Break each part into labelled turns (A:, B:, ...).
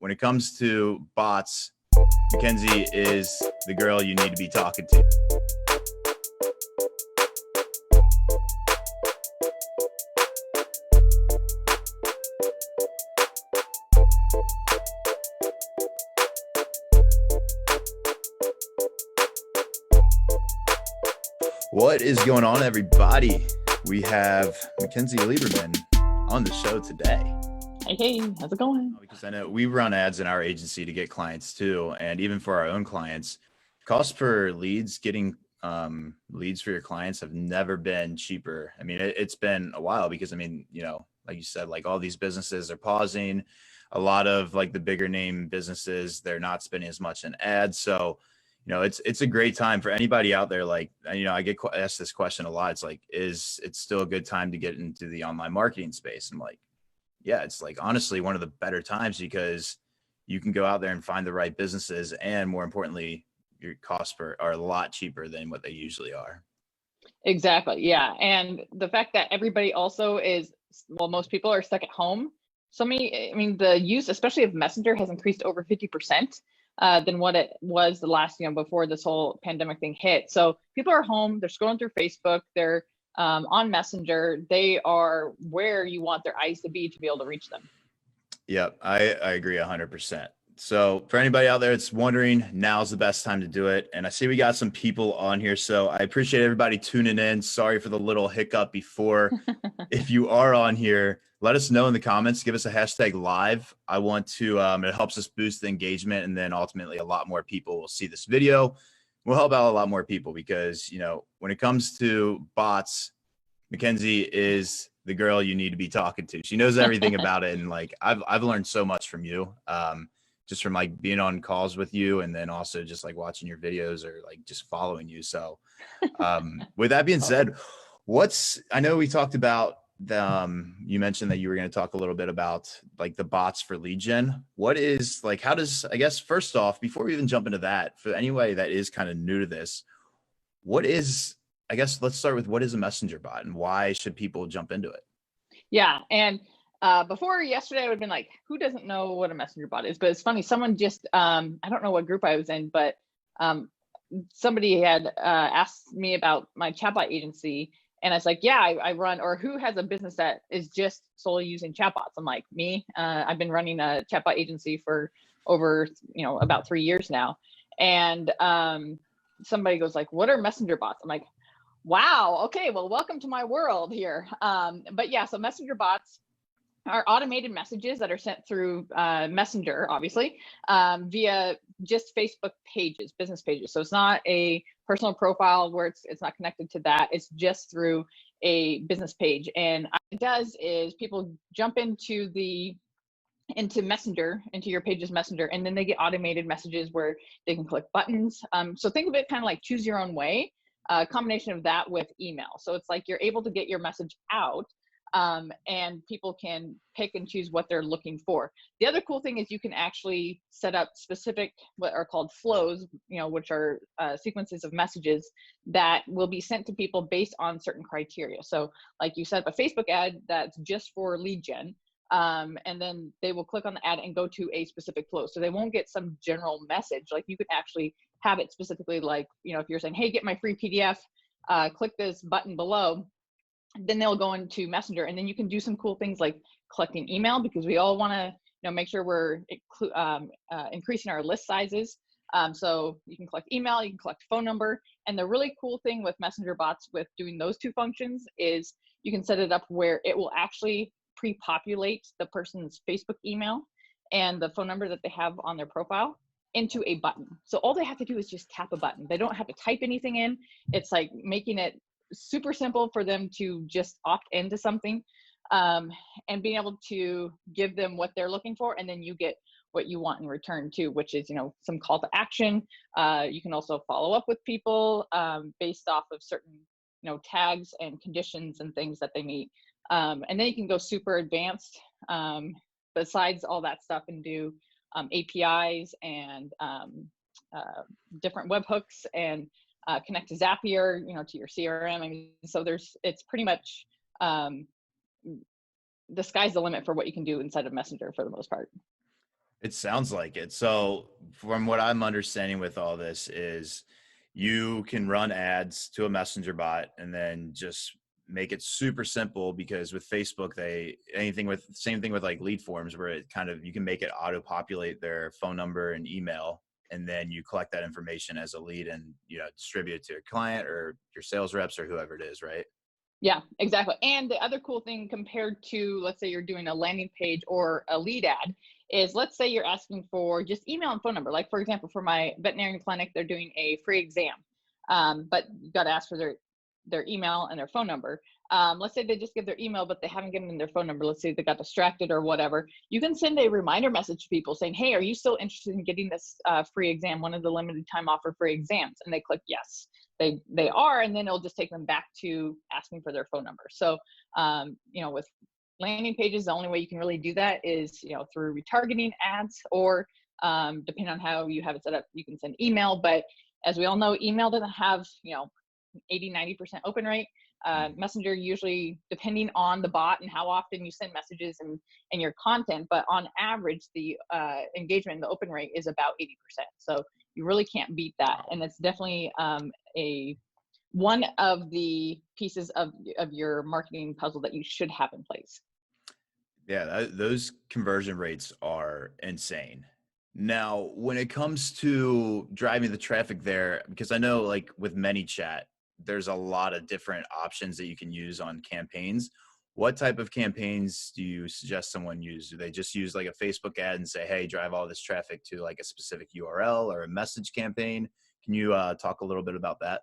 A: when it comes to bots, Mackenzie is the girl you need to be talking to. What is going on, everybody? We have Mackenzie Lieberman on the show today.
B: Hey, how's it going?
A: Because I know we run ads in our agency to get clients too, and even for our own clients, cost per leads, getting leads for your clients have never been cheaper. I mean, it's been a while because, I mean, you know, like you said, like all these businesses are pausing. A lot of like the bigger name businesses, they're not spending as much in ads. So, you know, it's a great time for anybody out there. Like, you know, I get asked this question a lot. It's like, is it still a good time to get into the online marketing space? I'm like, yeah, it's like honestly one of the better times because you can go out there and find the right businesses, and more importantly, your costs are a lot cheaper than what they usually are.
B: Exactly. Yeah. And the fact that everybody also is, well, most people are stuck at home. So many, I mean, the use, especially of Messenger, has increased over 50% than what it was the last, before this whole pandemic thing hit. So people are home, they're scrolling through Facebook, they're on Messenger. They are where you want their eyes to be able to reach them.
A: Yep, I agree 100%. So for anybody out there that's wondering, now's the best time to do it. And I see we got some people on here, so I appreciate everybody tuning in. Sorry for the little hiccup before. If you are on here, let us know in the comments. Give us a hashtag live. I want to, it helps us boost the engagement, and then ultimately a lot more people will see this video. We'll help out a lot more people because, you know, when it comes to bots, Mackenzie is the girl you need to be talking to. She knows everything about it. And like, I've learned so much from you, just from like being on calls with you, and then also just like watching your videos or like just following you. So with that being said, I know we talked about you mentioned that you were going to talk a little bit about like the bots for lead gen. What is like, how does, I guess, first off, before we even jump into that, for anybody that is kind of new to this, I guess let's start with what is a messenger bot and why should people jump into it?
B: Yeah. And before yesterday, I would have been like, who doesn't know what a messenger bot is? But it's funny, someone just, I don't know what group I was in, but somebody had asked me about my chatbot agency. And I was like, yeah, I run, or who has a business that is just solely using chatbots? I'm like, me. I've been running a chatbot agency for over, about 3 years now. And somebody goes like, what are messenger bots? I'm like, wow, okay, well, welcome to my world here. But yeah, so messenger bots are automated messages that are sent through Messenger, obviously, via just Facebook pages, business pages. So it's not a personal profile where it's not connected to that. It's just through a business page. And what it does is people jump into Messenger, into your page's Messenger, and then they get automated messages where they can click buttons. So think of it kind of like choose your own way, a combination of that with email. So it's like you're able to get your message out, and people can pick and choose what they're looking for. The other cool thing is you can actually set up specific, what are called flows, which are sequences of messages that will be sent to people based on certain criteria. So like you set up a Facebook ad that's just for lead gen, and then they will click on the ad and go to a specific flow. So they won't get some general message. Like you could actually have it specifically, like, if you're saying, hey, get my free PDF, click this button below, then they'll go into Messenger, and then you can do some cool things like collecting email, because we all want to make sure we're increasing our list sizes. So you can collect email, you can collect phone number. And the really cool thing with messenger bots with doing those two functions is you can set it up where it will actually pre-populate the person's Facebook email and the phone number that they have on their profile into a button. So all they have to do is just tap a button. They don't have to type anything in. It's like making it super simple for them to just opt into something, and being able to give them what they're looking for, and then you get what you want in return too, which is some call to action. You can also follow up with people based off of certain tags and conditions and things that they meet, and then you can go super advanced besides all that stuff and do APIs and different webhooks and connect to Zapier, to your CRM. I mean, so it's pretty much the sky's the limit for what you can do inside of Messenger for the most part.
A: It sounds like it. So, from what I'm understanding with all this is you can run ads to a messenger bot and then just make it super simple because with Facebook, they anything with same thing with like lead forms where it kind of you can make it auto populate their phone number and email and then you collect that information as a lead and distribute it to your client or your sales reps or whoever it is, right?
B: Yeah, exactly. And the other cool thing compared to, let's say you're doing a landing page or a lead ad is, let's say you're asking for just email and phone number. Like for example, for my veterinarian clinic, they're doing a free exam, but you got to ask for their email and their phone number. Let's say they just give their email, but they haven't given them their phone number. Let's say they got distracted or whatever. You can send a reminder message to people saying, hey, are you still interested in getting this free exam, one of the limited time offer free exams? And they click yes. They are, and then it'll just take them back to asking for their phone number. So, with landing pages, the only way you can really do that is, through retargeting ads or depending on how you have it set up, you can send email. But as we all know, email doesn't have, 80-90% open rate. Messenger usually, depending on the bot and how often you send messages and your content, but on average, the engagement and the open rate is about 80%. So you really can't beat that. And it's definitely one of the pieces of your marketing puzzle that you should have in place.
A: Yeah, those conversion rates are insane. Now, when it comes to driving the traffic there, because I know like with ManyChat, there's a lot of different options that you can use on campaigns. What type of campaigns do you suggest someone use? Do they just use like a Facebook ad and say, hey, drive all this traffic to like a specific URL or a message campaign? Can you talk a little bit about that?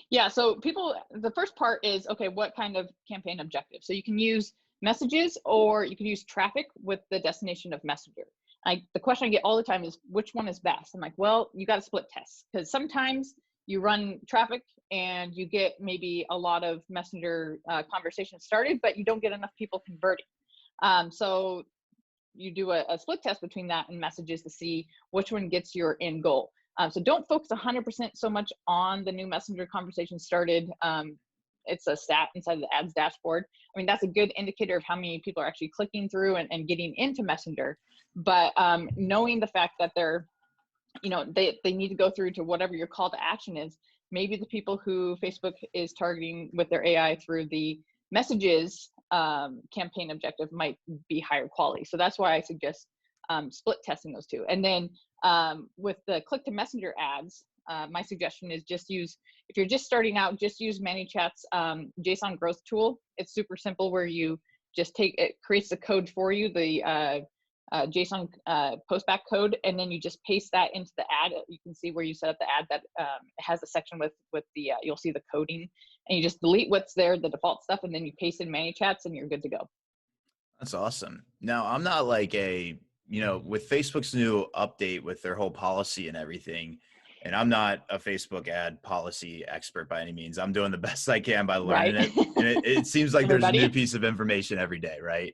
B: Yeah, so the first part is, okay, what kind of campaign objective? So you can use messages or you can use traffic with the destination of Messenger. The question I get all the time is, which one is best? I'm like, well, you got to split test, because sometimes you run traffic and you get maybe a lot of Messenger conversations started, but you don't get enough people converting. So you do a split test between that and messages to see which one gets your end goal. So don't focus 100% so much on the new Messenger conversation started. It's a stat inside the ads dashboard. I mean, that's a good indicator of how many people are actually clicking through and getting into Messenger. But knowing the fact that they need to go through to whatever your call to action is, maybe the people who Facebook is targeting with their AI through the messages campaign objective might be higher quality. So that's why I suggest split testing those two. And then with the click to messenger ads, my suggestion is if you're just starting out, just use ManyChat's JSON growth tool. It's super simple, where you just it creates the code for you, the JSON postback code, and then you just paste that into the ad. You can see where you set up the ad that has a section with the you'll see the coding, and you just delete what's there, the default stuff, and then you paste in ManyChats and you're good to go.
A: That's awesome. Now, I'm not like with Facebook's new update with their whole policy and everything, and I'm not a Facebook ad policy expert by any means. I'm doing the best I can by learning
B: Right.
A: it. And it seems like there's a new
B: Everybody.
A: piece of information every day, right?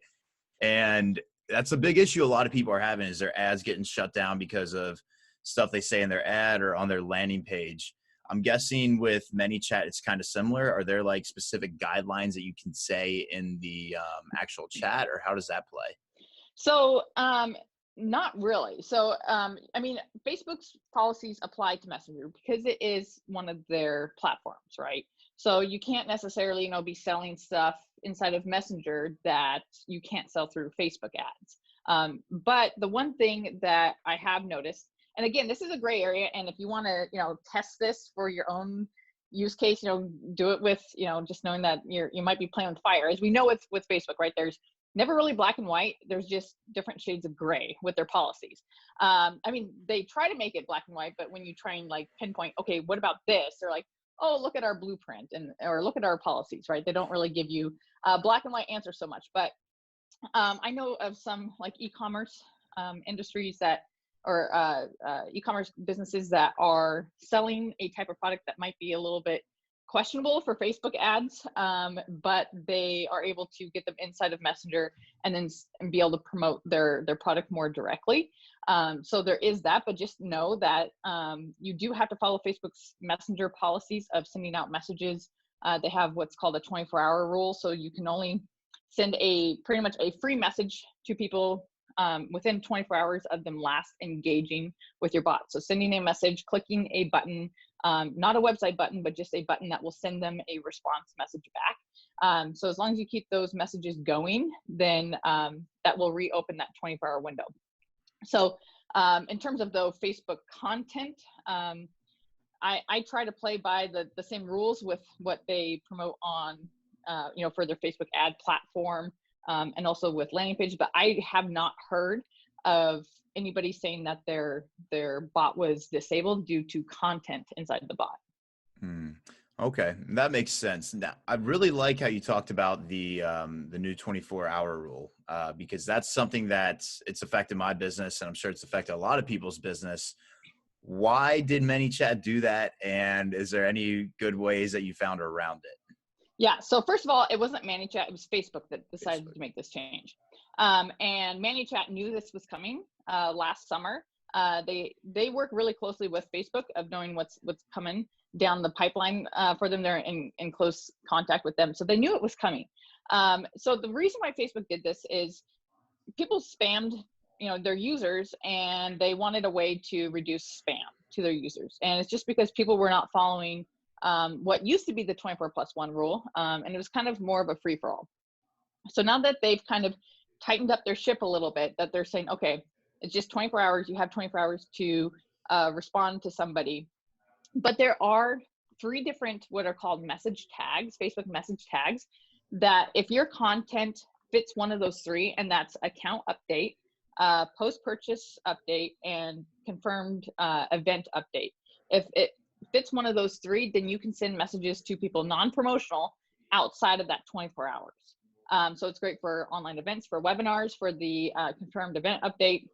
A: And that's a big issue a lot of people are having is their ads getting shut down because of stuff they say in their ad or on their landing page. I'm guessing with ManyChat, it's kind of similar. Are there like specific guidelines that you can say in the actual chat, or how does that play?
B: So not really. So I mean, Facebook's policies apply to Messenger because it is one of their platforms, right? So you can't necessarily, be selling stuff inside of Messenger that you can't sell through Facebook ads. But the one thing that I have noticed, and again, this is a gray area, and if you want to, test this for your own use case, do it with, just knowing that you might be playing with fire. As we know with Facebook, right? There's never really black and white. There's just different shades of gray with their policies. I mean, they try to make it black and white, but when you try and like pinpoint, okay, what about this? They're like, oh, look at our blueprint or look at our policies, right? They don't really give you a black and white answer so much. But I know of some like e-commerce industries or e-commerce businesses that are selling a type of product that might be a little bit questionable for Facebook ads, but they are able to get them inside of Messenger and then be able to promote their product more directly. So there is that, but just know that you do have to follow Facebook's Messenger policies of sending out messages. They have what's called a 24-hour rule, so you can only send pretty much a free message to people within 24 hours of them last engaging with your bot. So sending a message, clicking a button, not a website button, but just a button that will send them a response message back. So as long as you keep those messages going, then that will reopen that 24-hour window. So in terms of the Facebook content, I try to play by the same rules with what they promote on, for their Facebook ad platform, and also with landing page. But I have not heard of anybody saying that their bot was disabled due to content inside the bot.
A: Okay, that makes sense. Now, I really like how you talked about the new 24-hour rule, because that's something that it's affected my business, and I'm sure it's affected a lot of people's business. Why did ManyChat do that? And is there any good ways that you found around it?
B: Yeah, so first of all, it wasn't ManyChat, it was Facebook that decided to make this change. And ManyChat knew this was coming last summer. They work really closely with Facebook of knowing what's coming down the pipeline for them. They're in close contact with them. So they knew it was coming. So the reason why Facebook did this is people spammed their users, and they wanted a way to reduce spam to their users. And it's just because people were not following what used to be the 24+1 rule, and it was kind of more of a free-for-all. So now that they've kind of tightened up their ship a little bit, that they're saying, okay, it's just 24 hours, you have 24 hours to respond to somebody. But there are 3 different what are called message tags, Facebook message tags, that if your content fits one of those 3, and that's account update, post-purchase update, and confirmed event update. If it fits one of those 3, then you can send messages to people non-promotional outside of that 24 hours. So it's great for online events, for webinars, for the confirmed event update,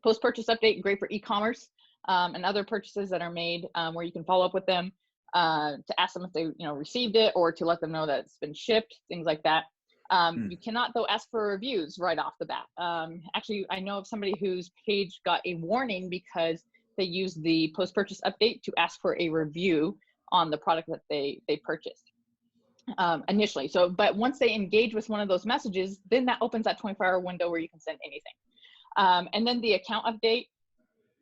B: post-purchase update, great for e-commerce and other purchases that are made where you can follow up with them to ask them if they received it, or to let them know that it's been shipped, things like that. You cannot, though, ask for reviews right off the bat. Actually, I know of somebody whose page got a warning because they used the post-purchase update to ask for a review on the product that they purchased initially. So, but once they engage with one of those messages, then that opens that 24-hour window where you can send anything. And then the account update,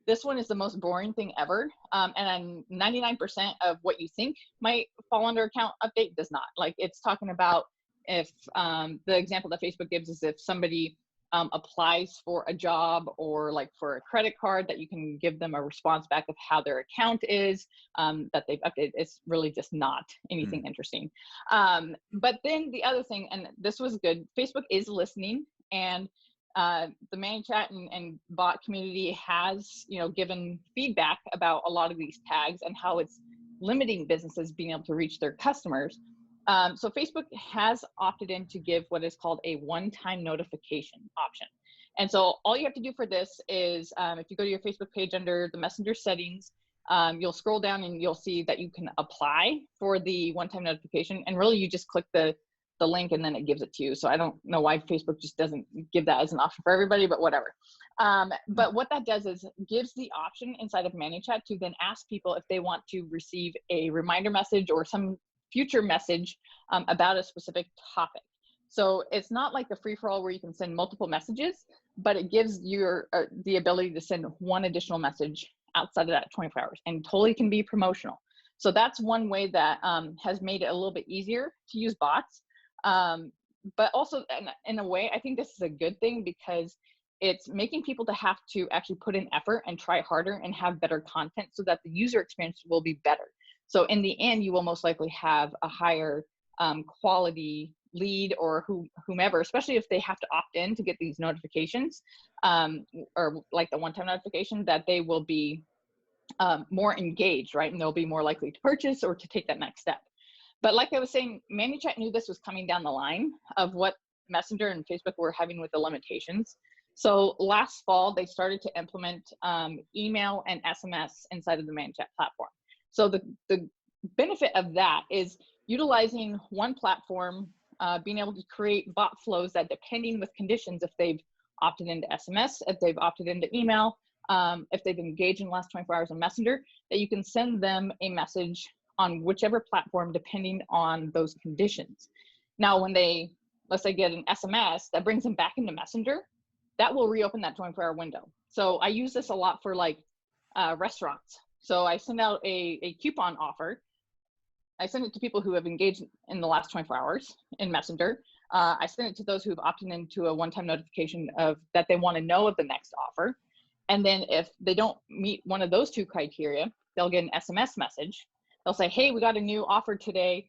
B: this one is the most boring thing ever. And 99% of what you think might fall under account update does not. Like, it's talking about if the example that Facebook gives is if somebody applies for a job or like for a credit card, that you can give them a response back of how their account is, that they've updated. It's really just not anything interesting. But then the other thing, and this was good, Facebook is listening, and the ManyChat and bot community has given feedback about a lot of these tags and how it's limiting businesses being able to reach their customers. So Facebook has opted in to give what is called a one-time notification option. And so all you have to do for this is if you go to your Facebook page under the Messenger settings, you'll scroll down and you'll see that you can apply for the one-time notification. And really you just click the link and then it gives it to you. So I don't know why Facebook just doesn't give that as an option for everybody, but whatever. But what that does is gives the option inside of ManyChat to then ask people if they want to receive a reminder message or some future message about a specific topic. So it's not like a free-for-all where you can send multiple messages, but it gives you the ability to send one additional message outside of that 24 hours, and totally can be promotional. So that's one way that has made it a little bit easier to use bots. But also in a way, I think this is a good thing because it's making people to have to actually put in effort and try harder and have better content so that the user experience will be better. So in the end, you will most likely have a higher quality lead or whomever, especially if they have to opt in to get these notifications or like the one-time notification, that they will be more engaged, right? And they'll be more likely to purchase or to take that next step. But like I was saying, ManyChat knew this was coming down the line of what Messenger and Facebook were having with the limitations. So last fall, they started to implement email and SMS inside of the ManyChat platform. So the benefit of that is utilizing one platform, being able to create bot flows that, depending with conditions, if they've opted into SMS, if they've opted into email, if they've engaged in the last 24 hours on Messenger, that you can send them a message on whichever platform depending on those conditions. Now, when they, let's say, get an SMS, that brings them back into Messenger. that will reopen that 24-hour window. So I use this a lot for like restaurants. So I send out a coupon offer. I send it to people who have engaged in the last 24 hours in Messenger. I send it to those who have opted into a one-time notification of that they want to know of the next offer. And then if they don't meet one of those two criteria, they'll get an SMS message. They'll say, hey, we got a new offer today.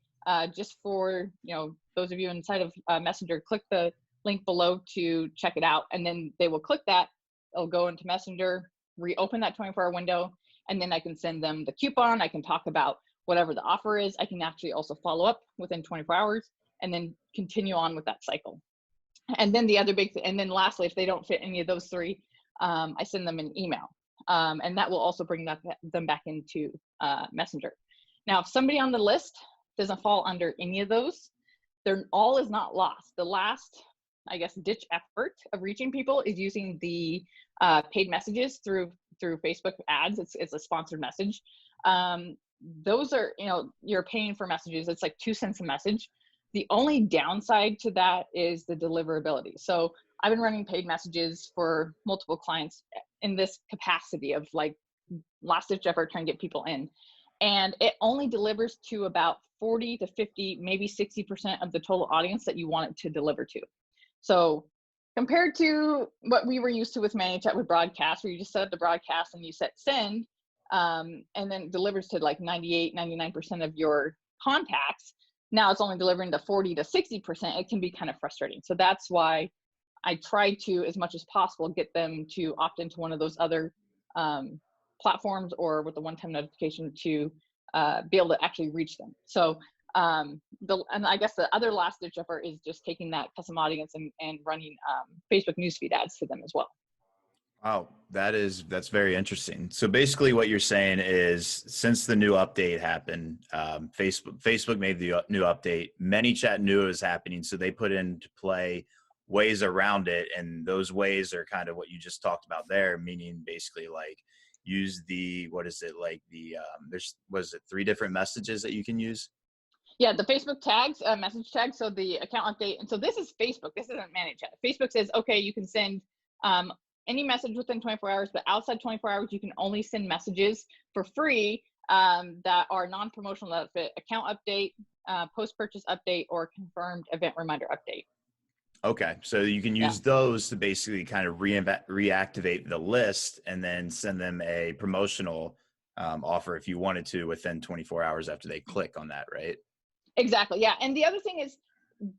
B: Just for, you know, those of you inside of Messenger, click the link below to check it out. And then they will click that. They'll go into Messenger, reopen that 24-hour window, and then I can send them the coupon. I can talk about whatever the offer is. I can actually also follow up within 24 hours and then continue on with that cycle. And then the other big thing, and then lastly, if they don't fit any of those three, I send them an email. And that will also bring them back into Messenger. Now, if somebody on the list doesn't fall under any of those, all is not lost. The last, I guess, ditch effort of reaching people is using the paid messages through Facebook ads. It's a sponsored message. Those are, you know, you're paying for messages. It's like 2 cents a message. The only downside to that is the deliverability. So I've been running paid messages for multiple clients in this capacity of like last ditch effort trying to get people in. And it only delivers to about 40 to 50, maybe 60% of the total audience that you want it to deliver to. So compared to what we were used to with ManyChat with broadcast, where you just set up the broadcast and you set send, and then it delivers to like 98, 99% of your contacts. Now it's only delivering to 40 to 60%. It can be kind of frustrating. So that's why I try to, as much as possible, get them to opt into one of those other platforms or with the one-time notification to be able to actually reach them. So and I guess the other last ditch effort is just taking that custom audience and running Facebook newsfeed ads to them as well.
A: Wow, that's very interesting. So basically what you're saying is since the new update happened, Facebook made the new update, ManyChat knew it was happening. So they put into play ways around it. And those ways are kind of what you just talked about there, meaning basically like use was it 3 different messages that you can use?
B: Yeah, the Facebook tags, message tags. So the account update. And so this is Facebook. This isn't ManyChat. Facebook says, okay, you can send any message within 24 hours, but outside 24 hours, you can only send messages for free that are non-promotional, that fit account update, post-purchase update, or confirmed event reminder update.
A: Okay, so you can use those to basically kind of reactivate the list and then send them a promotional offer if you wanted to within 24 hours after they click on that, right?
B: Exactly, yeah. And the other thing is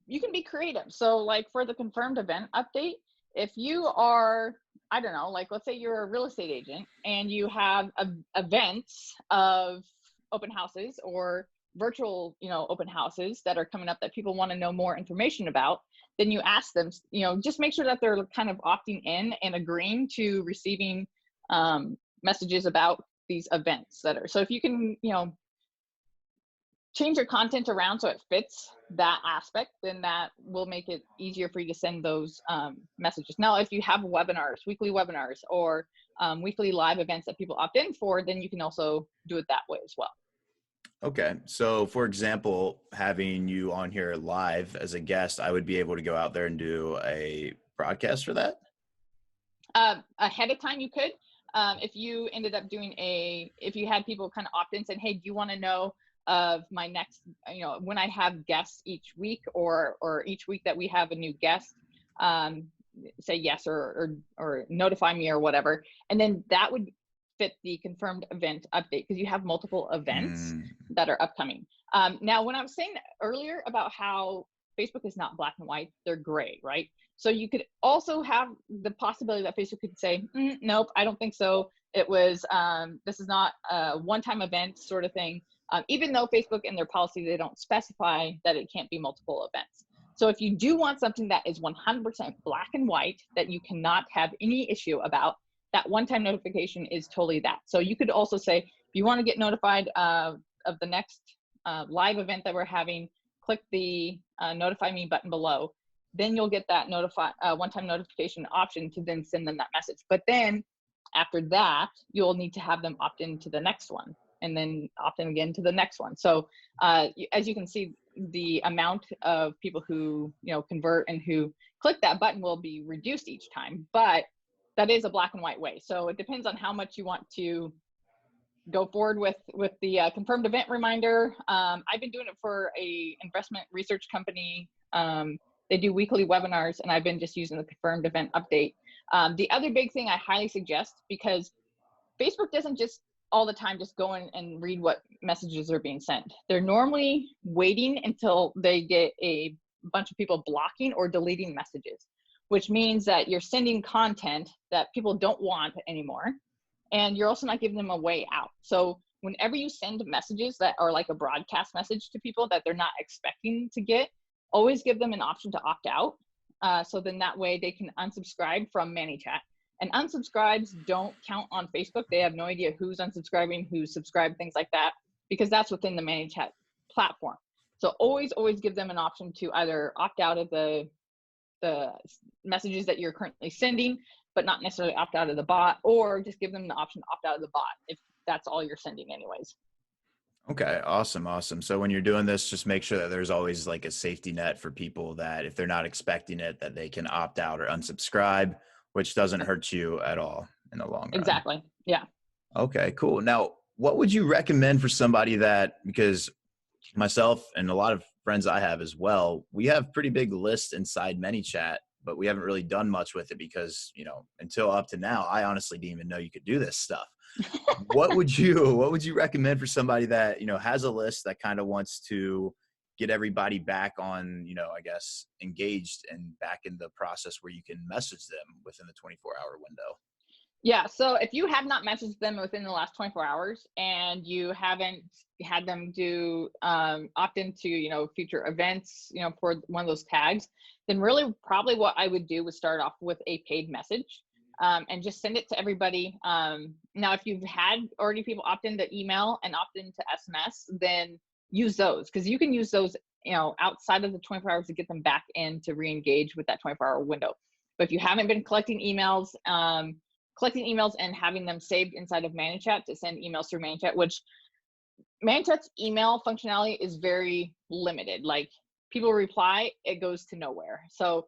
B: you can be creative. So like for the confirmed event update, if you are, I don't know, like let's say you're a real estate agent and you have events of open houses or virtual, you know, open houses that are coming up that people want to know more information about, then you ask them, you know, just make sure that they're kind of opting in and agreeing to receiving messages about these events that are, so if you can, you know, change your content around so it fits that aspect, then that will make it easier for you to send those messages. Now, if you have webinars, weekly webinars, or weekly live events that people opt in for, then you can also do it that way as well.
A: Okay. So for example, having you on here live as a guest, I would be able to go out there and do a broadcast for that?
B: Ahead of time, you could. If you ended up doing if you had people kind of opt in saying, hey, do you want to know of my next, you know, when I have guests each week or each week that we have a new guest, say yes or notify me or whatever. And then that would fit the confirmed event update because you have multiple events that are upcoming. Now, when I was saying earlier about how Facebook is not black and white, they're gray, right? So you could also have the possibility that Facebook could say, nope, I don't think so. It was, this is not a one-time event sort of thing. Even though Facebook in their policy, they don't specify that it can't be multiple events. So if you do want something that is 100% black and white, that you cannot have any issue about, that one-time notification is totally that. So you could also say, if you want to get notified of the next live event that we're having, click the notify me button below. Then you'll get that one-time notification option to then send them that message. But then after that, you'll need to have them opt into the next one and then opt in again to the next one. So as you can see, the amount of people who, you know, convert and who click that button will be reduced each time, but that is a black and white way. So it depends on how much you want to go forward with the confirmed event reminder. I've been doing it for a investment research company. They do weekly webinars, and I've been just using the confirmed event update. The other big thing I highly suggest, because Facebook doesn't just all the time just go in and read what messages are being sent. They're normally waiting until they get a bunch of people blocking or deleting messages, which means that you're sending content that people don't want anymore. And you're also not giving them a way out. So whenever you send messages that are like a broadcast message to people that they're not expecting to get, always give them an option to opt out. So then that way they can unsubscribe from ManyChat. And unsubscribes don't count on Facebook. They have no idea who's unsubscribing, who's subscribed, things like that, because that's within the ManyChat platform. So always give them an option to either opt out of the messages that you're currently sending, but not necessarily opt out of the bot, or just give them the option to opt out of the bot if that's all you're sending anyways.
A: Okay, awesome. So when you're doing this, just make sure that there's always like a safety net for people that if they're not expecting it, that they can opt out or unsubscribe, which doesn't hurt you at all in the long run.
B: Exactly. Yeah.
A: Okay, cool. Now, what would you recommend for somebody that, because myself and a lot of friends I have as well, we have pretty big lists inside ManyChat, but we haven't really done much with it because, until up to now, I honestly didn't even know you could do this stuff. What would you recommend for somebody that, has a list that kind of wants to get everybody back on, I guess, engaged and back in the process where you can message them within the 24-hour window?
B: Yeah. So if you have not messaged them within the last 24 hours and you haven't had them do opt into, future events, for one of those tags, then really probably what I would do was start off with a paid message and just send it to everybody. Now, if you've had already people opt into email and opt into SMS, then use those, because you can use those, outside of the 24 hours to get them back in to re-engage with that 24-hour window. But if you haven't been collecting emails and having them saved inside of ManyChat to send emails through ManyChat, which ManyChat's email functionality is very limited. Like, people reply, it goes to nowhere. So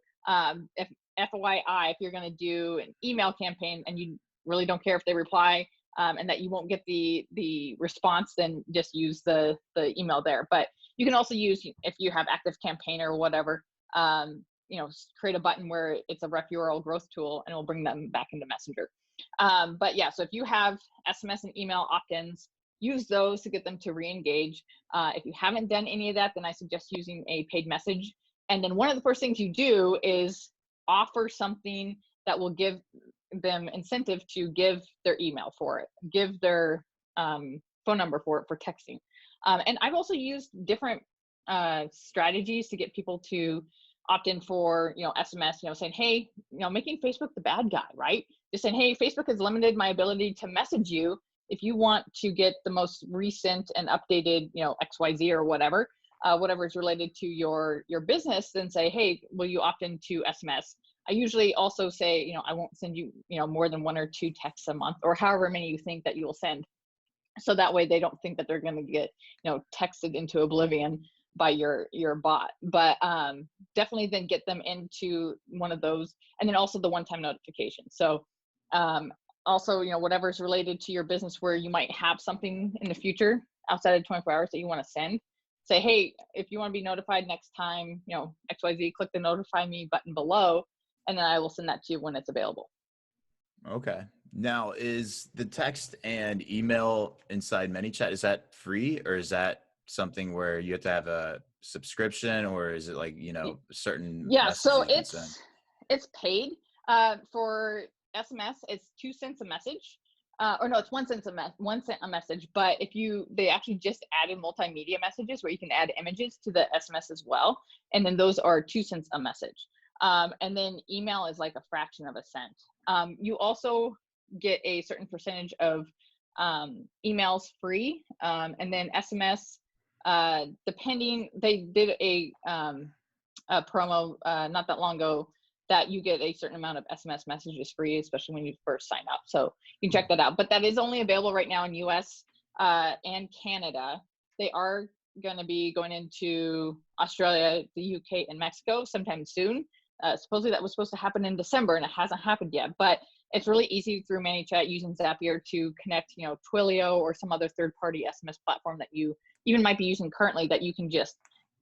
B: if FYI, if you're going to do an email campaign and you really don't care if they reply and that you won't get the response, then just use the email there. But you can also use, if you have Active Campaign or whatever, create a button where it's a ref URL growth tool and it'll bring them back into Messenger. But yeah, so if you have SMS and email opt-ins, use those to get them to re-engage. If you haven't done any of that, then I suggest using a paid message. And then one of the first things you do is offer something that will give them incentive to give their email for it, give their phone number for it, for texting. And I've also used different strategies to get people to opt in for, SMS, saying, hey, making Facebook the bad guy, right? Just saying, hey, Facebook has limited my ability to message you. If you want to get the most recent and updated, XYZ or whatever is related to your business, then say, hey, will you opt into SMS? I usually also say, I won't send you, more than 1 or 2 texts a month, or however many you think that you will send. So that way they don't think that they're going to get, texted into oblivion by your bot. But definitely then get them into one of those, and then also the one-time notification. So also, whatever is related to your business where you might have something in the future outside of 24 hours that you want to send, say, hey, if you want to be notified next time, XYZ, click the notify me button below, and then I will send that to you when it's available.
A: Okay. Now, is the text and email inside ManyChat, is that free, or is that something where you have to have a subscription, or is it like, certain
B: messages so
A: you can send?
B: It's paid. For SMS, it's 2 cents a message. Or no, it's 1 cent a message. But they actually just added multimedia messages where you can add images to the SMS as well. And then those are 2 cents a message. And then email is like a fraction of a cent. You also get a certain percentage of emails free. And then SMS, depending, they did a promo not that long ago that you get a certain amount of SMS messages free, especially when you first sign up. So you can check that out. But that is only available right now in US and Canada. They are going to be going into Australia, the UK, and Mexico sometime soon. Supposedly that was supposed to happen in December and it hasn't happened yet, but it's really easy through ManyChat using Zapier to connect, Twilio or some other third-party SMS platform that you even might be using currently, that you can just,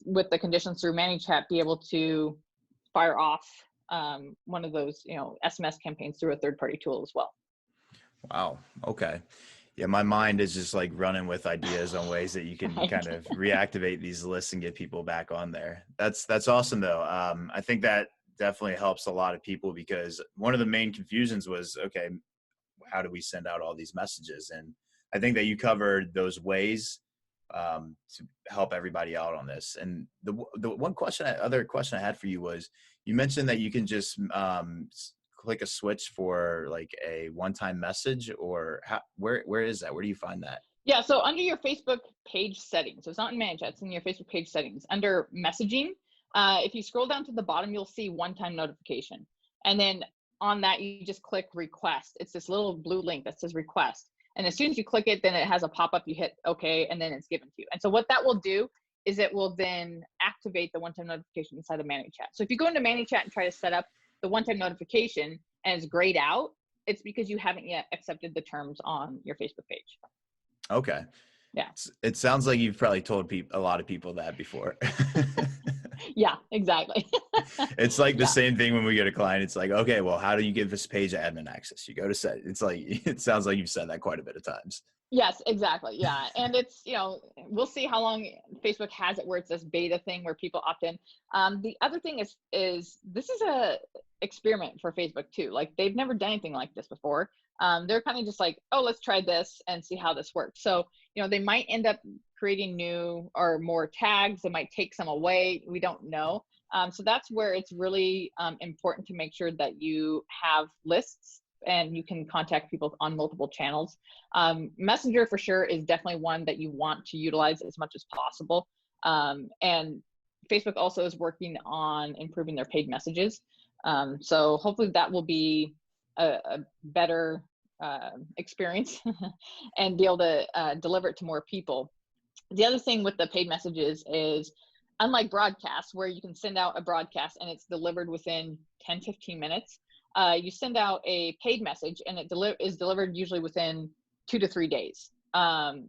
B: with the conditions through ManyChat, be able to fire off one of those, SMS campaigns through a third-party tool as well.
A: Wow. Okay. Yeah, my mind is just like running with ideas on ways that you can
B: Right.
A: kind of reactivate these lists and get people back on there. That's awesome though. I think that definitely helps a lot of people, because one of the main confusions was, okay, how do we send out all these messages? And I think that you covered those ways to help everybody out on this. And the other question I had for you was, you mentioned that you can just click a switch for like a one-time message, or where is that? Where do you find that?
B: Yeah, so under your Facebook page settings, so it's not in ManyChat, it's in your Facebook page settings, under messaging, if you scroll down to the bottom, you'll see one-time notification. And then on that, you just click request. It's this little blue link that says request. And as soon as you click it, then it has a pop-up, you hit okay, and then it's given to you. And so what that will do is it will then activate the one-time notification inside of ManyChat. So if you go into ManyChat and try to set up the one-time notification and it's grayed out, it's because you haven't yet accepted the terms on your Facebook page.
A: Okay.
B: Yeah.
A: It sounds like you've probably told a lot of people that before.
B: Yeah, exactly.
A: It's like the same thing when we get a client. It's like, okay, well, how do you give this page admin access? You go to set. It's like, it sounds like you've said that quite a bit of times.
B: Yes, exactly. Yeah. And it's, we'll see how long Facebook has it where it's this beta thing where people opt in. The other thing is this is a experiment for Facebook too. Like, they've never done anything like this before. They're kind of just like, oh, let's try this and see how this works. So, they might end up creating new or more tags. They might take some away. We don't know. So that's where it's really important to make sure that you have lists and you can contact people on multiple channels. Messenger for sure is definitely one that you want to utilize as much as possible. And Facebook also is working on improving their paid messages. So hopefully that will be a better experience and be able to deliver it to more people. The other thing with the paid messages is, unlike broadcasts where you can send out a broadcast and it's delivered within 10-15 minutes, you send out a paid message and it is delivered usually within 2 to 3 days.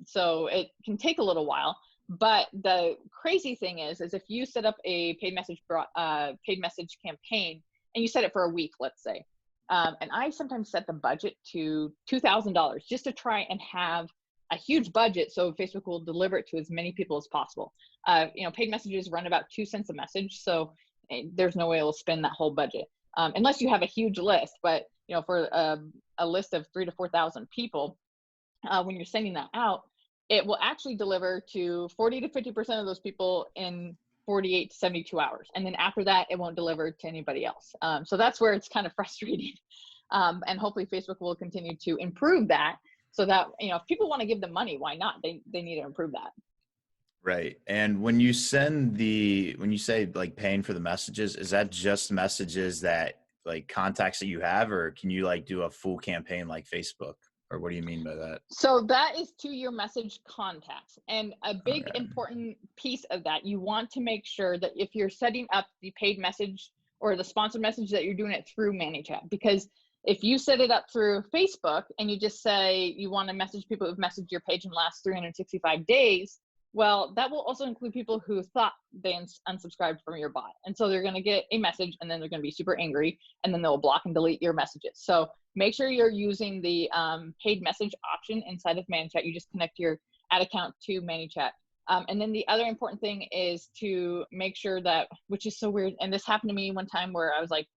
B: So it can take a little while. But the crazy thing is if you set up a paid message campaign and you set it for a week, let's say, and I sometimes set the budget to $2,000 just to try and have a huge budget so Facebook will deliver it to as many people as possible. Paid messages run about 2 cents a message, so there's no way it'll spend that whole budget unless you have a huge list. But for a list of 3,000 to 4,000 people, when you're sending that out, it will actually deliver to 40 to 50% of those people in 48 to 72 hours. And then after that, it won't deliver to anybody else. So that's where it's kind of frustrating. And hopefully Facebook will continue to improve that so that, if people want to give them money, why not? They need to improve that.
A: Right. And when you say like paying for the messages, is that just messages that like contacts that you have, or can you like do a full campaign like Facebook? Or what do you mean by that?
B: So that is to your message contacts. And a big important piece of that, you want to make sure that if you're setting up the paid message or the sponsored message, that you're doing it through ManyChat. Because if you set it up through Facebook and you just say you want to message people who've messaged your page in the last 365 days, well, that will also include people who thought they unsubscribed from your bot. And so they're going to get a message and then they're going to be super angry and then they'll block and delete your messages. So make sure you're using the paid message option inside of ManyChat. You just connect your ad account to ManyChat. And then the other important thing is to make sure that, which is so weird, and this happened to me one time where I was like,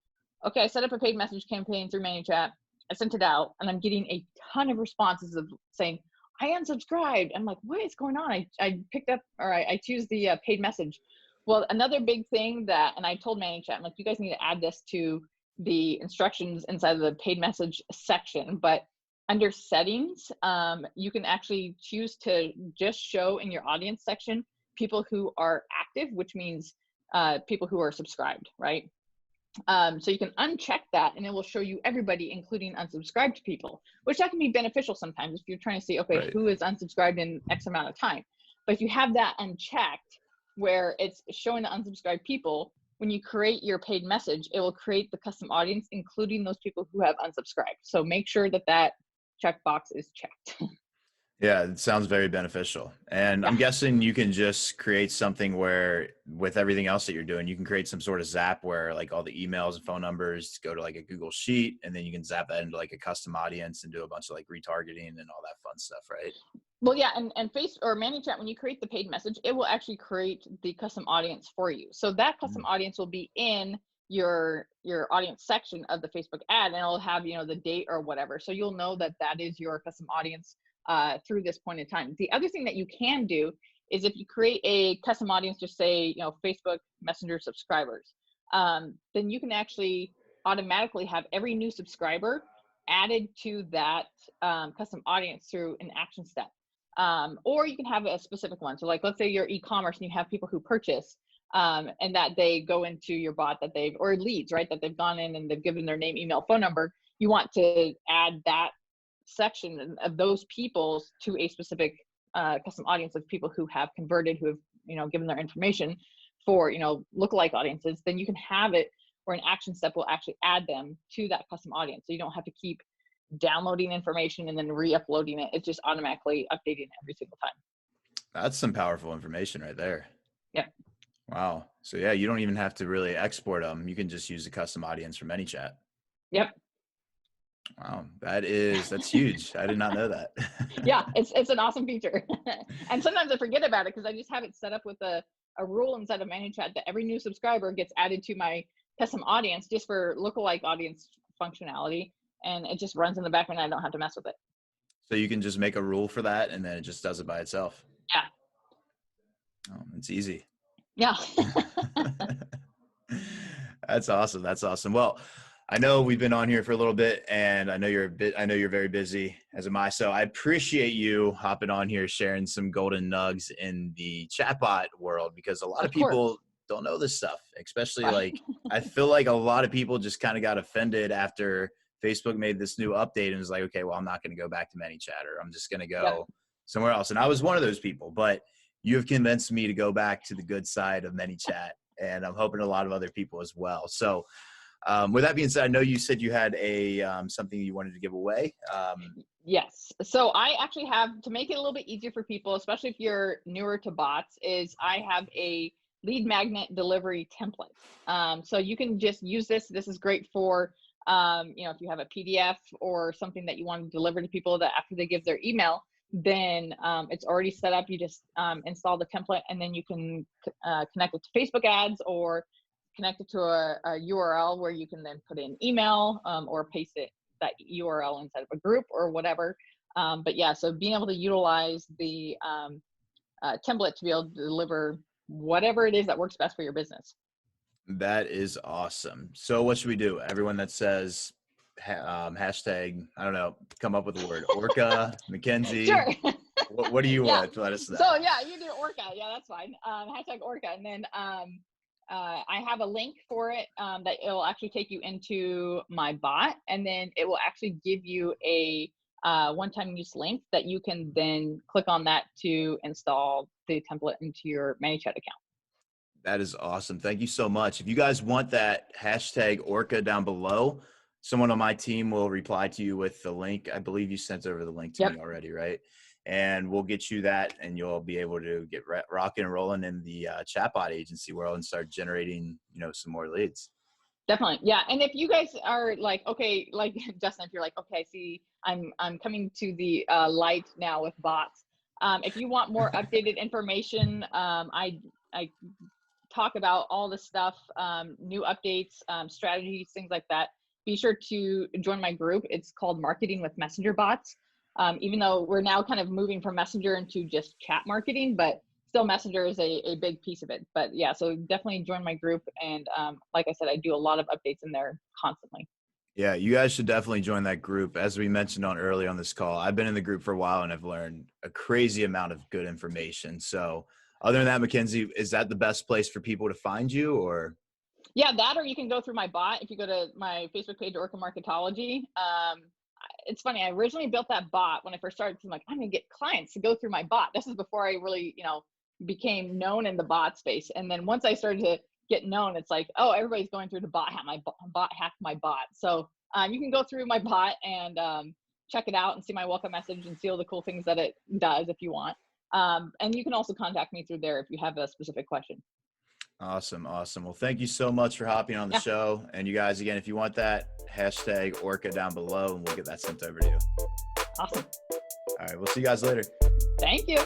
B: okay, I set up a paid message campaign through ManyChat. I sent it out and I'm getting a ton of responses of saying, I unsubscribed. I'm like, what is going on? I picked up, or I choose the paid message. Well, another big thing and I told ManyChat, I'm like, you guys need to add this to the instructions inside of the paid message section. But under settings, you can actually choose to just show in your audience section people who are active, which means people who are subscribed, right? So you can uncheck that and it will show you everybody, including unsubscribed people, which that can be beneficial sometimes if you're trying to see, okay, who is unsubscribed in X amount of time. But if you have that unchecked where it's showing the unsubscribed people, when you create your paid message, it will create the custom audience, including those people who have unsubscribed. So make sure that that checkbox is checked.
A: Yeah, it sounds very beneficial. And
B: Yeah.
A: I'm guessing you can just create something where with everything else that you're doing, you can create some sort of zap where like all the emails and phone numbers go to like a Google Sheet, and then you can zap that into like a custom audience and do a bunch of like retargeting and all that fun stuff, right?
B: Well, yeah, and Face or ManyChat, when you create the paid message, it will actually create the custom audience for you. So that custom
A: Mm.
B: audience will be in your audience section of the Facebook ad, and it'll have, you know, the date or whatever. So you'll know that that is your custom audience through this point in time. The other thing that you can do is if you create a custom audience, just say, you know, Facebook Messenger subscribers, then you can actually automatically have every new subscriber added to that custom audience through an action step. Or you can have a specific one. So like, let's say you're e-commerce and you have people who purchase and that they go into your bot that they've, or leads, right? That they've gone in and they've given their name, email, phone number. You want to add that section of those people to a specific custom audience of people who have converted, who have, you know, given their information for, you know, lookalike audiences. Then you can have it where an action step will actually add them to that custom audience. So you don't have to keep downloading information and then re-uploading it. It's just automatically updating it every single time.
A: That's some powerful information right there.
B: Yep.
A: Wow. So yeah, you don't even have to really export them. You can just use the custom audience from ManyChat.
B: Yep.
A: Wow, that's huge. I did not know that.
B: Yeah, it's an awesome feature. And sometimes I forget about it because I just have it set up with a rule inside of ManyChat that every new subscriber gets added to my custom audience just for lookalike audience functionality. And it just runs in the background. I don't have to mess with it.
A: So you can just make a rule for that and then it just does it by itself.
B: Yeah.
A: Oh, it's easy.
B: Yeah.
A: That's awesome. That's awesome. Well, I know we've been on here for a little bit and I know you're very busy, as am I. So I appreciate you hopping on here, sharing some golden nugs in the chatbot world, because a lot of people don't know this stuff, especially like, I feel like a lot of people just kind of got offended after Facebook made this new update and was like, okay, well, I'm not going to go back to ManyChat, or I'm just going to go somewhere else. And I was one of those people, but you have convinced me to go back to the good side of ManyChat, and I'm hoping a lot of other people as well. So with that being said, I know you said you had something you wanted to give away.
B: Yes. So I actually have, to make it a little bit easier for people, especially if you're newer to bots, is I have a lead magnet delivery template. So you can just use this. This is great for, you know, if you have a PDF or something that you want to deliver to people that after they give their email, then it's already set up. You just install the template, and then you can connect it to Facebook ads or connect it to a URL where you can then put in email or paste that URL inside of a group or whatever. But yeah, so being able to utilize the template to be able to deliver whatever it is that works best for your business.
A: That is awesome. So what should we do? Everyone that says hashtag, I don't know, come up with a word, Orca, Mackenzie.
B: Sure.
A: What do you want? Let us know.
B: So yeah, you do Orca. Yeah, that's fine. Hashtag Orca. And then I have a link for it that it'll actually take you into my bot, and then it will actually give you a one-time use link that you can then click on that to install the template into your ManyChat account.
A: That is awesome. Thank you so much. If you guys want that hashtag Orca down below, someone on my team will reply to you with the link. I believe you sent over the link to me already, right? And we'll get you that, and you'll be able to get rocking and rolling in the chatbot agency world and start generating, you know, some more leads.
B: Definitely. Yeah. And if you guys are like, okay, like Justin, if you're like, okay, I see, I'm coming to the light now with bots. If you want more updated information, I talk about all the stuff, new updates, strategies, things like that. Be sure to join my group. It's called Marketing with Messenger Bots. Even though we're now kind of moving from Messenger into just chat marketing, but still Messenger is a big piece of it. But yeah, so definitely join my group. And like I said, I do a lot of updates in there constantly.
A: Yeah, you guys should definitely join that group. As we mentioned early on this call, I've been in the group for a while and I've learned a crazy amount of good information. So other than that, Mackenzie, is that the best place for people to find you, or?
B: Yeah, that, or you can go through my bot. If you go to my Facebook page, Orca Marketology, it's funny. I originally built that bot when I first started. I'm like, I'm gonna get clients to go through my bot. This is before I really, you know, became known in the bot space. And then once I started to get known, it's like, oh, everybody's going through the bot hacked my bot. So you can go through my bot and check it out and see my welcome message and see all the cool things that it does if you want. And you can also contact me through there if you have a specific question.
A: Awesome. Awesome. Well, thank you so much for hopping on the show. And you guys, again, if you want that, hashtag Orca down below and we'll get that sent over to you.
B: Awesome.
A: All right. We'll see you guys later.
B: Thank you.